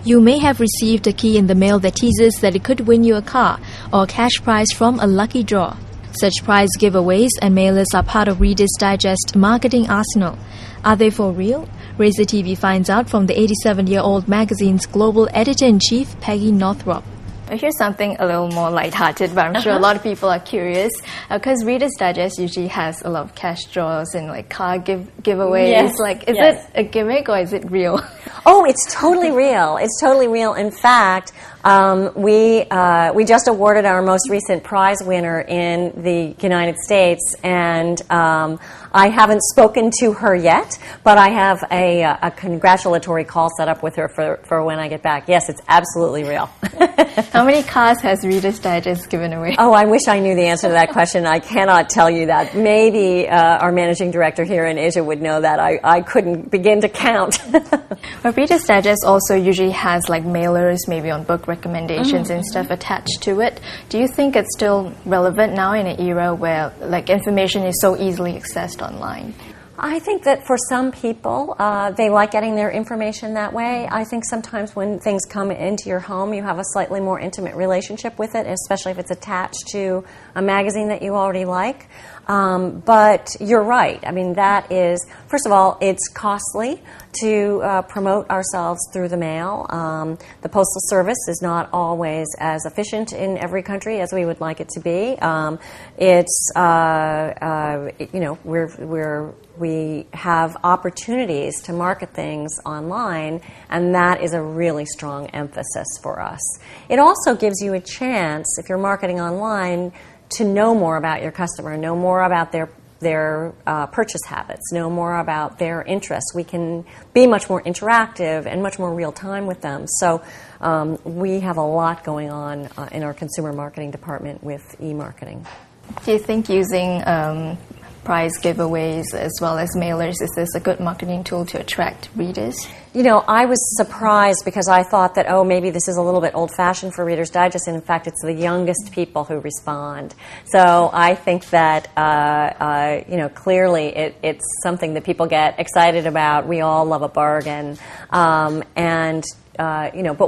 You may have received a key in the mail that teases that it could win you a car or a cash prize from a lucky draw. Such prize giveaways and mailers are part of Reader's Digest marketing arsenal. Are they for real? Razor TV finds out from the 87-year-old magazine's global editor-in-chief, Peggy Northrop. Here's something a little more lighthearted, but I'm sure a lot of people are curious because Reader's Digest usually has a lot of cash draws and like car giveaways. Yes. Is it a gimmick or is it real? Oh, it's totally real. It's totally real. In fact, we just awarded our most recent prize winner in the United States, and I haven't spoken to her yet, but I have a congratulatory call set up with her for when I get back. Yes, it's absolutely real. How many cars has Reader's Digest given away? Oh, I wish I knew the answer to that question. I cannot tell you that. Maybe our managing director here in Asia would know that. I couldn't begin to count. But Reader's Digest also usually has like mailers, maybe on book recommendations and stuff attached to it. Do you think it's still relevant now in an era where like information is so easily accessed online? I think that for some people, they like getting their information that way. I think sometimes when things come into your home, you have a slightly more intimate relationship with it, especially if it's attached to a magazine that you already like. But you're right. I mean, that is, first of all, it's costly to promote ourselves through the mail. The Postal Service is not always as efficient in every country as we would like it to be. We have opportunities to market things online, and that is a really strong emphasis for us. It also gives you a chance, if you're marketing online, to know more about your customer, know more about their purchase habits, know more about their interests. We can be much more interactive and much more real time with them. So we have a lot going on in our consumer marketing department with e-marketing. Do you think using prize giveaways as well as mailers, is this a good marketing tool to attract readers? You know, I was surprised because I thought that, maybe this is a little bit old-fashioned for Reader's Digest, and in fact, it's the youngest people who respond. So I think that, clearly it's something that people get excited about. We all love a bargain. But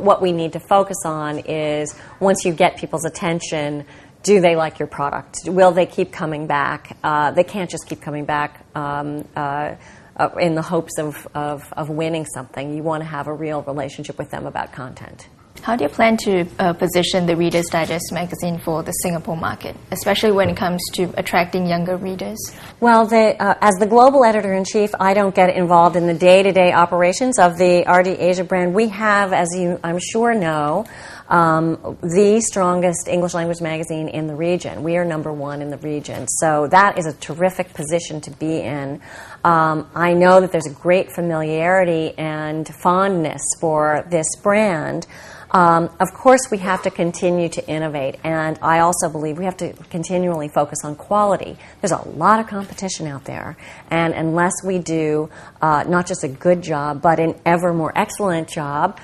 what we need to focus on is once you get people's attention, do they like your product? Will they keep coming back? They can't just keep coming back in the hopes of winning something. You want to have a real relationship with them about content. How do you plan to position the Reader's Digest magazine for the Singapore market, especially when it comes to attracting younger readers? Well, as the global editor-in-chief, I don't get involved in the day-to-day operations of the RD Asia brand. We have, as you I'm sure know, the strongest English language magazine in the region. We are number one in the region. So that is a terrific position to be in. I know that there's a great familiarity and fondness for this brand. Of course, we have to continue to innovate, and I also believe we have to continually focus on quality. There's a lot of competition out there, and unless we do not just a good job, but an ever more excellent job,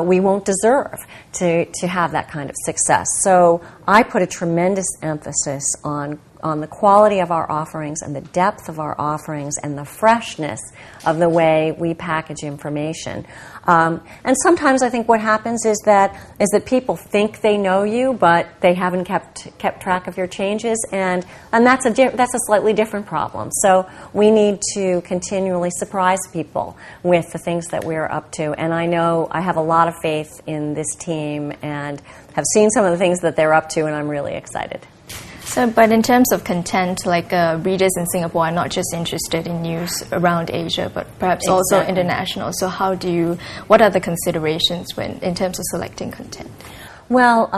we won't deserve to have that kind of success. So I put a tremendous emphasis on the quality of our offerings and the depth of our offerings and the freshness of the way we package information. And sometimes I think what happens is that people think they know you, but they haven't kept track of your changes, and that's a slightly different problem. So we need to continually surprise people with the things that we're up to. And I know I have a lot of faith in this team and have seen some of the things that they're up to, and I'm really excited. So, but in terms of content, readers in Singapore are not just interested in news around Asia, but perhaps also international. So what are the considerations in terms of selecting content? Well,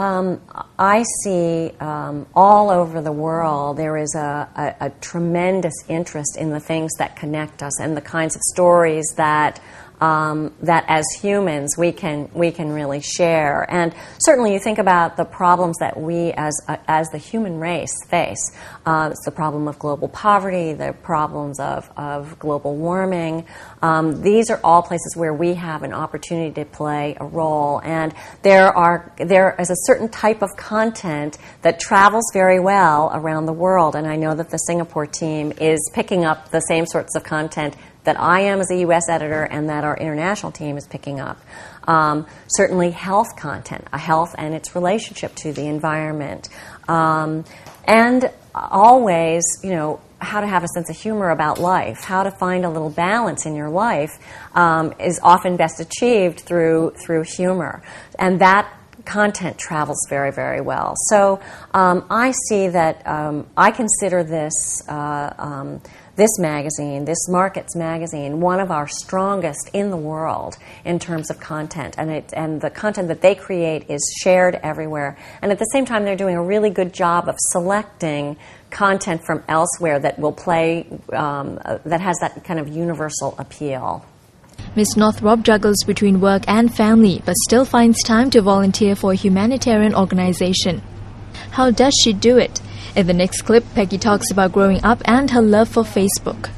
I see all over the world there is a tremendous interest in the things that connect us and the kinds of stories that as humans we can really share. And certainly you think about the problems that we as the human race face. It's the problem of global poverty, the problems of global warming. These are all places where we have an opportunity to play a role. And there is a certain type of content that travels very well around the world. And I know that the Singapore team is picking up the same sorts of content that I am as a U.S. editor and that our international team is picking up. Certainly health content, health and its relationship to the environment. And always, how to have a sense of humor about life, how to find a little balance in your life is often best achieved through humor. And that content travels very, very well. So I see that I consider this magazine, this Markets magazine, one of our strongest in the world in terms of content. And the content that they create is shared everywhere. And at the same time, they're doing a really good job of selecting content from elsewhere that will play, that has that kind of universal appeal. Ms. Northrop juggles between work and family, but still finds time to volunteer for a humanitarian organization. How does she do it? In the next clip, Peggy talks about growing up and her love for Facebook.